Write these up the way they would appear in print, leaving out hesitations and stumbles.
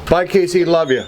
Bye, Casey. Love you.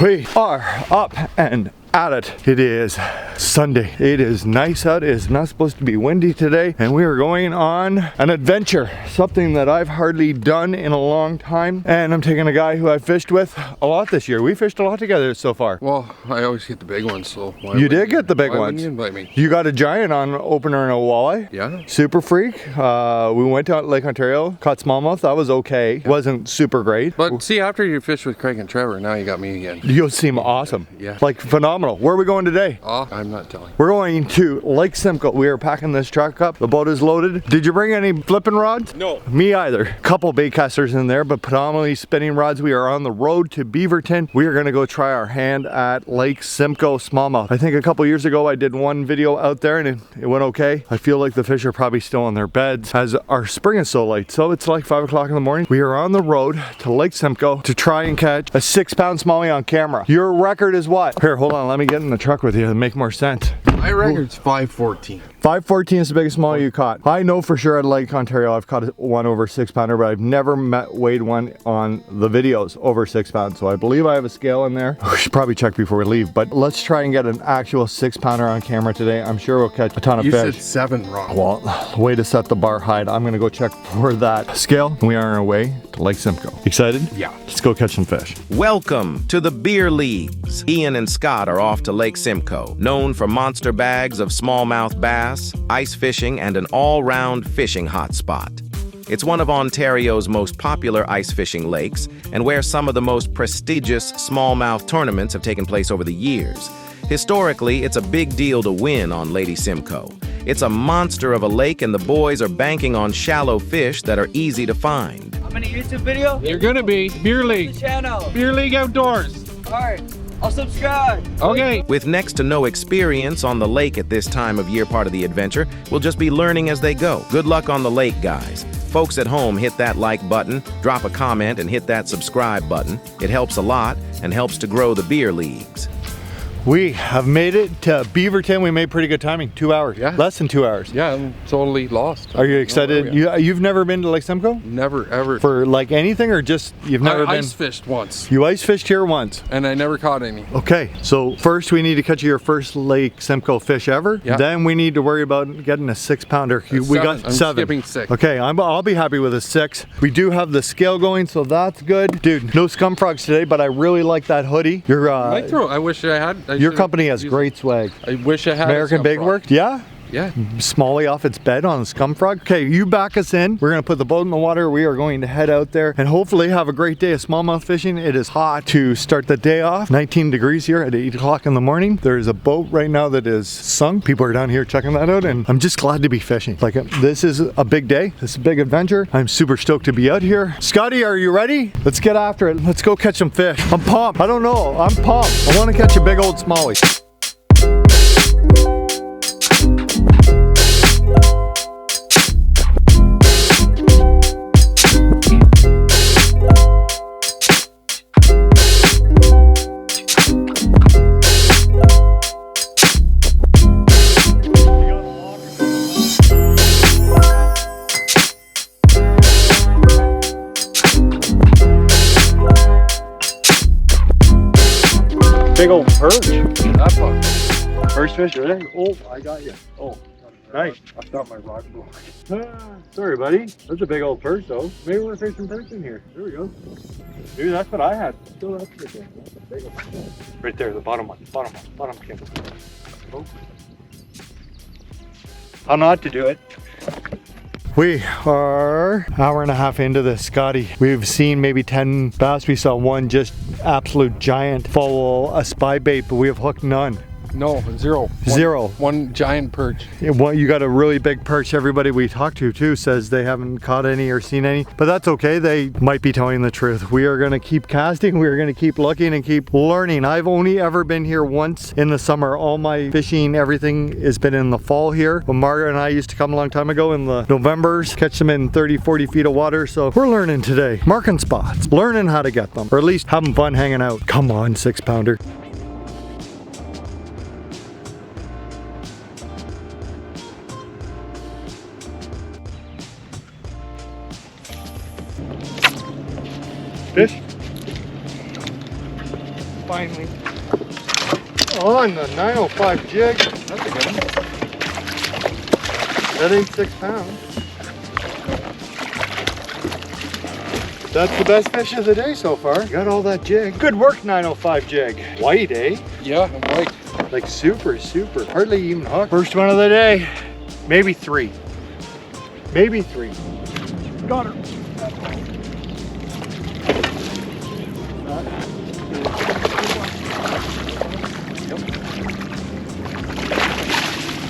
We are up and at it. It is Sunday. It is nice out. It is not supposed to be windy today, and we are going on an adventure, something that I've hardly done in a long time. And I'm taking a guy who I've fished with a lot this year. We fished a lot together so far. Well, I always get the big ones, so why you did get the big ones. You invite me? You got a giant on opener and a walleye. Yeah. Super freak. We went to Lake Ontario, caught smallmouth. That was okay. Yeah. Wasn't super great. But see, after you fished with Craig and Trevor, now you got me again. You seem awesome. Yeah. Like phenomenal. Where are we going today? Oh, I'm not telling. We're going to Lake Simcoe. We are packing this truck up. The boat is loaded. Did you bring any flipping rods? No. Me either. Couple bait casters in there, but predominantly spinning rods. We are on the road to Beaverton. We are going to go try our hand at Lake Simcoe smallmouth. I think a couple years ago I did one video out there and it went okay. I feel like the fish are probably still on their beds as our spring is so late. So it's like 5 o'clock in the morning. We are on the road to Lake Simcoe to try and catch a 6-pound smallie on camera. Your record is what? Here, hold on. Let me get in the truck with you and make more sense. My record's 514. 514 is the biggest smallie you caught. I know for sure at Lake Ontario I've caught one over 6-pounder, but I've never weighed one on the videos over 6 pounds. So I believe I have a scale in there. We should probably check before we leave, but let's try and get an actual 6-pounder on camera today. I'm sure we'll catch a ton of fish. You said 7 wrong. Well, way to set the bar high. I'm gonna go check for that scale. We are on our way to Lake Simcoe. Excited? Yeah. Let's go catch some fish. Welcome to the Beer Leagues. Ian and Scott are off to Lake Simcoe, known for monster bags of smallmouth bass, ice fishing, and an all-round fishing hotspot. It's one of Ontario's most popular ice fishing lakes and where some of the most prestigious smallmouth tournaments have taken place over the years. Historically, it's a big deal to win on Lady Simcoe. It's a monster of a lake and the boys are banking on shallow fish that are easy to find. How many YouTube video? You're gonna be Beer League. The channel. Beer League Outdoors. Alright, I'll subscribe. Okay. With next to no experience on the lake at this time of year part of the adventure, we'll just be learning as they go. Good luck on the lake, guys. Folks at home, hit that like button, drop a comment, and hit that subscribe button. It helps a lot and helps to grow the Beer Leagues. We have made it to Beaverton. We made pretty good timing. 2 hours. Yeah. Less than 2 hours. Yeah, I'm totally lost. Are you excited? You've never been to Lake Simcoe? Never, ever. For like anything, or just you've never been? I ice fished once. You ice fished here once? And I never caught any. Okay, so first we need to catch your first Lake Simcoe fish ever. Yeah. Then we need to worry about getting a 6-pounder. We got I'm 7. skipping 6. Okay, I'll be happy with a 6. We do have the scale going, so that's good. Dude, no scum frogs today, but I really like that hoodie. Your I wish I had. Your company has great swag. I wish I had. American Big Work? Yeah? Yeah. Smallie off its bed on a scum frog. Okay, you back us in. We're gonna put the boat in the water. We are going to head out there and hopefully have a great day of smallmouth fishing. It is hot to start the day off. 19 degrees here at 8 o'clock in the morning. There's a boat right now that is sunk. People are down here checking that out and I'm just glad to be fishing. Like, this is a big day. This is a big adventure. I'm super stoked to be out here. Scotty, are you ready? Let's get after it. Let's go catch some fish. I'm pumped. I don't know. I'm pumped. I want to catch a big old smallie. Big old perch. That fuck. First fish, ready? Oh, I got you. Oh, nice. I thought my rod broke. Sorry, buddy. That's a big old perch, though. Maybe we're fishing perch in here. There we go. Dude, that's what I had. Still, that's a big one. Right there, the bottom one. Bottom camera. Oh. How not to do it. We are an hour and a half into this, Scotty. We've seen maybe 10 bass. We saw one just absolute giant follow a spy bait, but we have hooked none. No, 0. Zero. One giant perch. You got a really big perch. Everybody we talked to too says they haven't caught any or seen any, but that's okay. They might be telling the truth. We are gonna keep casting. We're gonna keep looking and keep learning. I've only ever been here once in the summer. All my fishing, everything has been in the fall here. When Margaret and I used to come a long time ago in the Novembers, catch them in 30, 40 feet of water. So we're learning today. Marking spots, learning how to get them, or at least having fun hanging out. Come on, 6-pounder. Fish? finally. On the 905 jig. That's a good one. That ain't 6 pounds. That's the best fish of the day so far. Got all that jig. Good work, 905 jig. White, eh? Yeah, I'm white. Like super, super. Hardly even hooked. First one of the day. Maybe 3. Maybe 3. Got her.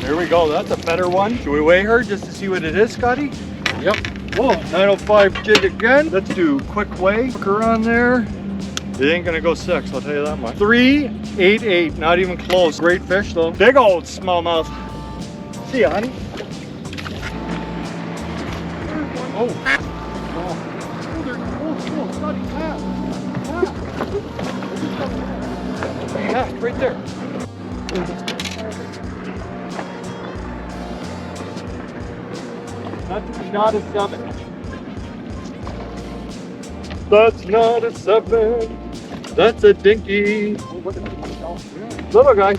There we go. That's a better one. Should we weigh her just to see what it is, Scotty? Yep. Whoa, 905 jig again. Let's do quick weigh. Hook her on there. It ain't gonna go 6, I'll tell you that much. 388, not even close. Great fish though. Big old smallmouth. See ya, honey. Oh. Yeah, right there. That's not a 7. That's not a 7. That's a dinky. Little guy.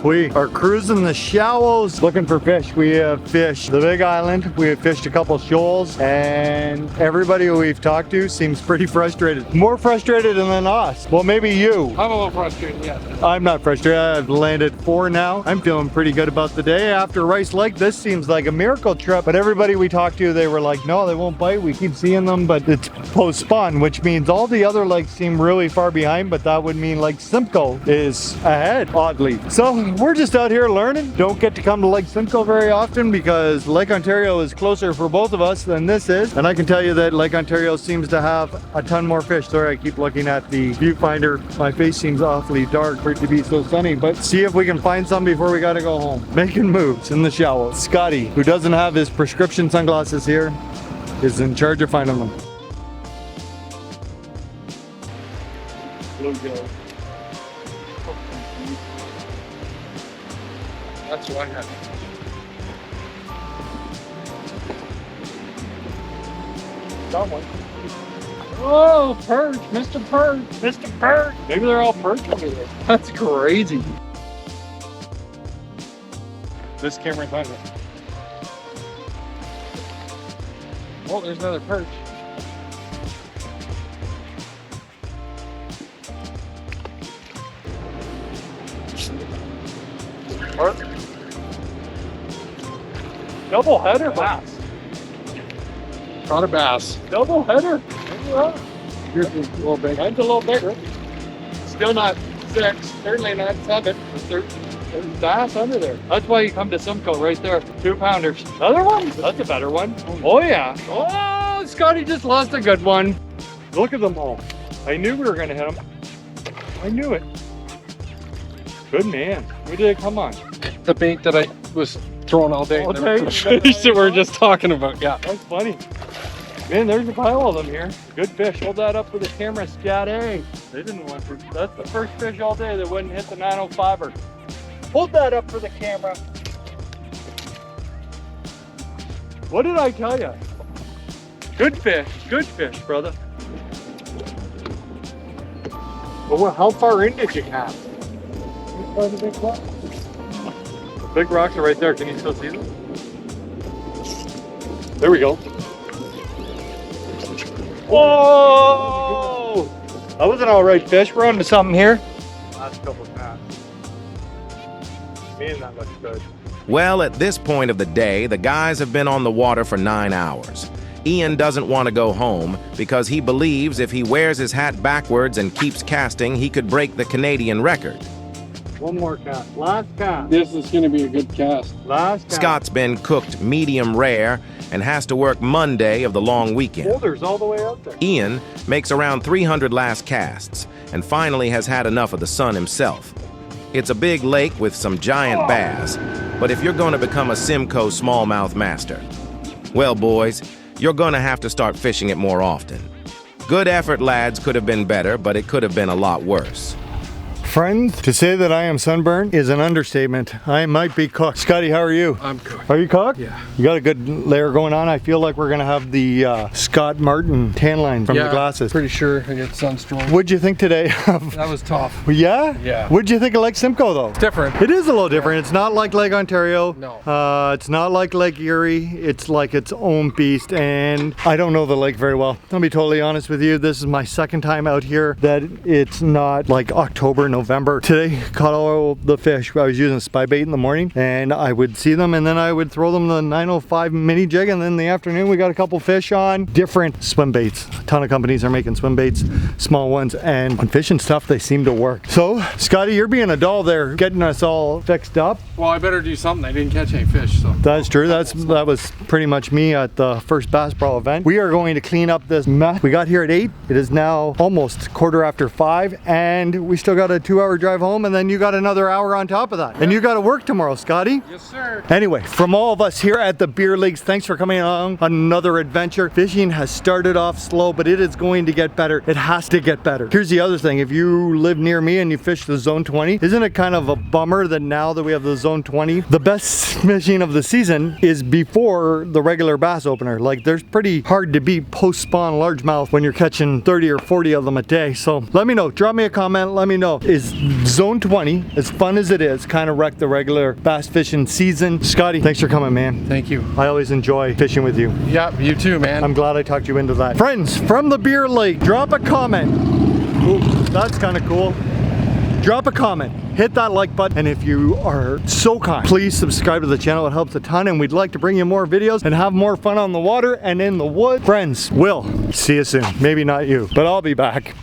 We are cruising the shallows looking for fish. We have fished the Big Island. We have fished a couple shoals, and everybody who we've talked to seems pretty frustrated. More frustrated than us. Well, maybe you. I'm a little frustrated, yeah. I'm not frustrated. I've landed 4 now. I'm feeling pretty good about the day. After Rice Lake, this seems like a miracle trip. But everybody we talked to, they were like, no, they won't bite. We keep seeing them, but it's post-spawn, which means all the other lakes seem really far behind, but that would mean Lake Simcoe is ahead, oddly. So we're just out here learning. Don't get to come to Lake Simcoe very often because Lake Ontario is closer for both of us than this is. And I can tell you that Lake Ontario seems to have a ton more fish. Sorry, I keep looking at the viewfinder. My face seems awfully dark for it to be so sunny, but see if we can find some before we gotta go home. Making moves in the shallow. Scotty, who doesn't have his prescription sunglasses here, is in charge of finding them. Bluegill. That's what I had. Got one. Oh, perch, Mr. Perch, Mr. Perch. Maybe they're all perch over there. That's crazy. This camera's on it. Oh, there's another perch. Perch. Double header bass. Caught a bass. Double header. Here's a little big. Mine's a little bigger. Still not 6. Certainly not 7. There's bass under there. That's why you come to Simcoe right there. 2-pounders. Another one? That's a better one. Oh yeah. Oh, Scotty just lost a good one. Look at them all. I knew we were gonna hit them. I knew it. Good man. Where did it come on? The bait that I was throwing all day. The fish that we were just talking about. Yeah. That's funny. Man, there's a pile of them here. Good fish. Hold that up for the camera, Scotty. They didn't want to. That's the first fish all day that wouldn't hit the 905er. Hold that up for the camera. What did I tell you? Good fish, brother. Well, how far in did you cast? The big rock? The big rocks are right there. Can you still see them? There we go. Whoa! That was an alright fish. We're on to something here. Last couple of casts. Man, that looks good. Well, at this point of the day, the guys have been on the water for 9 hours. Ian doesn't want to go home because he believes if he wears his hat backwards and keeps casting, he could break the Canadian record. One more cast. Last cast. This is going to be a good cast. Last cast. Scott's been cooked medium rare and has to work Monday of the long weekend. Boulders all the way out there. Ian makes around 300 last casts and finally has had enough of the sun himself. It's a big lake with some giant bass, but if you're going to become a Simcoe smallmouth master, well, boys, you're going to have to start fishing it more often. Good effort, lads, could have been better, but it could have been a lot worse. Friends, to say that I am sunburned is an understatement. I might be cooked. Scotty, how are you? I'm cooked. Are you cooked? Yeah. You got a good layer going on. I feel like we're gonna have the Scott Martin tan line from the glasses. Pretty sure I get sunstroke. What'd you think today of... That was tough. Yeah? Yeah. What'd you think of Lake Simcoe though? Different. It is a little different. It's not like Lake Ontario. No. It's not like Lake Erie. It's like its own beast, and I don't know the lake very well. I'll be totally honest with you. This is my second time out here that it's not like October, November. Today, caught all the fish. I was using spy bait in the morning, and I would see them, and then I would throw them the 905 mini jig, and then in the afternoon we got a couple fish on different swim baits. A ton of companies are making swim baits, small ones, and on fishing stuff they seem to work. So, Scotty, you're being a doll there, getting us all fixed up. Well, I better do something. I didn't catch any fish, so. That's true. That was pretty much me at the first Bass Brawl event. We are going to clean up this mess. We got here at 8. It is now almost 5:15, and we still got a 2-hour drive home, and then you got another hour on top of that. And you got to work tomorrow, Scotty. Yes, sir. Anyway, from all of us here at the Beer Leagues, thanks for coming along on another adventure. Fishing has started off slow, but it is going to get better. It has to get better. Here's the other thing. If you live near me and you fish the Zone 20, isn't it kind of a bummer that now that we have the Zone 20, the best fishing of the season is before the regular bass opener? Like, there's pretty hard to beat post-spawn largemouth when you're catching 30 or 40 of them a day. So let me know. Drop me a comment. Let me know. Is Zone 20, as fun as it is, kind of wrecked the regular bass fishing season? Scotty, thanks for coming, man. Thank you. I always enjoy fishing with you. Yep, you too, man. I'm glad I talked you into that. Friends, from the Beer League, drop a comment. Ooh, that's kind of cool. Drop a comment, hit that like button, and if you are so kind, please subscribe to the channel. It helps a ton, and we'd like to bring you more videos and have more fun on the water and in the woods. Friends, we'll see you soon. Maybe not you, but I'll be back.